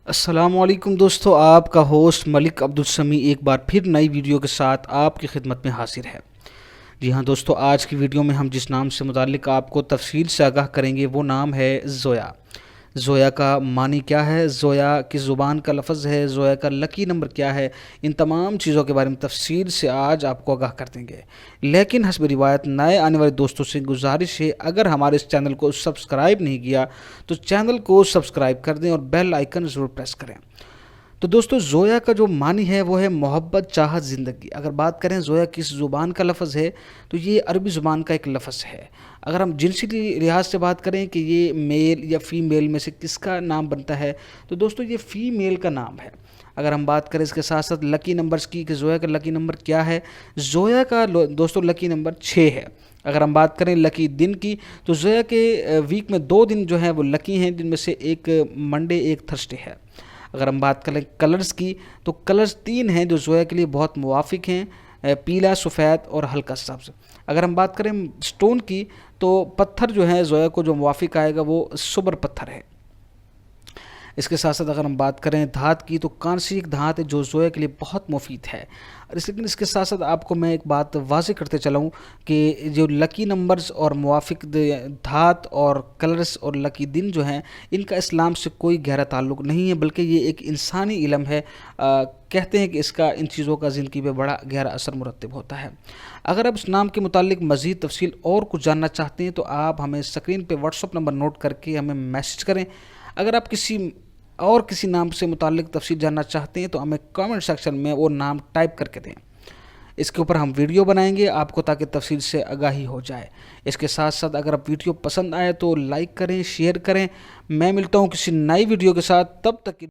السلام علیکم دوستو، آپ کا ہوسٹ ملک عبدالسمی ایک بار پھر نئی ویڈیو کے ساتھ آپ کی خدمت میں حاضر ہے۔ جی ہاں دوستو، آج کی ویڈیو میں ہم جس نام سے متعلق آپ کو تفصیل سے آگاہ کریں گے وہ نام ہے زویا۔ زویا کا معنی کیا ہے، زویا کس زبان کا لفظ ہے، زویا کا لکی نمبر کیا ہے، ان تمام چیزوں کے بارے میں تفصیل سے آج آپ کو آگاہ کر دیں گے۔ لیکن حسب روایت نئے آنے والے دوستوں سے گزارش ہے، اگر ہمارے اس چینل کو سبسکرائب نہیں کیا تو چینل کو سبسکرائب کر دیں اور بیل آئیکن ضرور پریس کریں۔ تو دوستو، زویا کا جو معنی ہے وہ ہے محبت، چاہت، زندگی۔ اگر بات کریں زویا کس زبان کا لفظ ہے تو یہ عربی زبان کا ایک لفظ ہے۔ اگر ہم جنسی لحاظ سے بات کریں کہ یہ میل یا فیمیل میں سے کس کا نام بنتا ہے تو دوستو یہ فیمیل کا نام ہے۔ اگر ہم بات کریں اس کے ساتھ ساتھ لکی نمبرز کی کہ زویا کا لکی نمبر کیا ہے، زویا کا دوستو لکی نمبر 6 ہے۔ اگر ہم بات کریں لکی دن کی تو زویا کے ویک میں 2 دن جو ہیں وہ لکی ہیں، جن میں سے ایک منڈے ایک تھرسڈے ہے۔ اگر ہم بات کریں کلرز کی تو کلرز 3 ہیں جو زویا کے لیے بہت موافق ہیں، پیلا، سفید اور ہلکا سبز۔ اگر ہم بات کریں سٹون کی تو پتھر جو ہے زویا کو جو موافق آئے گا وہ سبر پتھر ہے۔ اس کے ساتھ ساتھ اگر ہم بات کریں دھات کی تو کانسی ایک دھات ہے جو زویا کے لیے بہت مفید ہے۔ لیکن اس کے ساتھ ساتھ آپ کو میں ایک بات واضح کرتے چلاؤں کہ جو لکی نمبرز اور موافق دھات اور کلرز اور لکی دن جو ہیں ان کا اسلام سے کوئی گہرا تعلق نہیں ہے، بلکہ یہ ایک انسانی علم ہے۔ کہتے ہیں کہ اس کا ان چیزوں کا زندگی پہ بڑا گہرا اثر مرتب ہوتا ہے۔ اگر آپ اس نام کے متعلق مزید تفصیل اور کچھ جاننا چاہتے ہیں تو آپ ہمیں اسکرین پہ واٹس ایپ نمبر نوٹ کر کے ہمیں میسج کریں۔ اگر آپ کسی نام سے متعلق تفصیل جاننا چاہتے ہیں تو ہمیں کامنٹ سیکشن میں وہ نام ٹائپ کر کے دیں۔ اس کے اوپر ہم ویڈیو بنائیں گے آپ کو تاکہ تفصیل سے آگاہی ہو جائے۔ اس کے ساتھ ساتھ اگر آپ ویڈیو پسند آئے تو لائک کریں، شیئر کریں۔ میں ملتا ہوں کسی نئی ویڈیو کے ساتھ، تب تک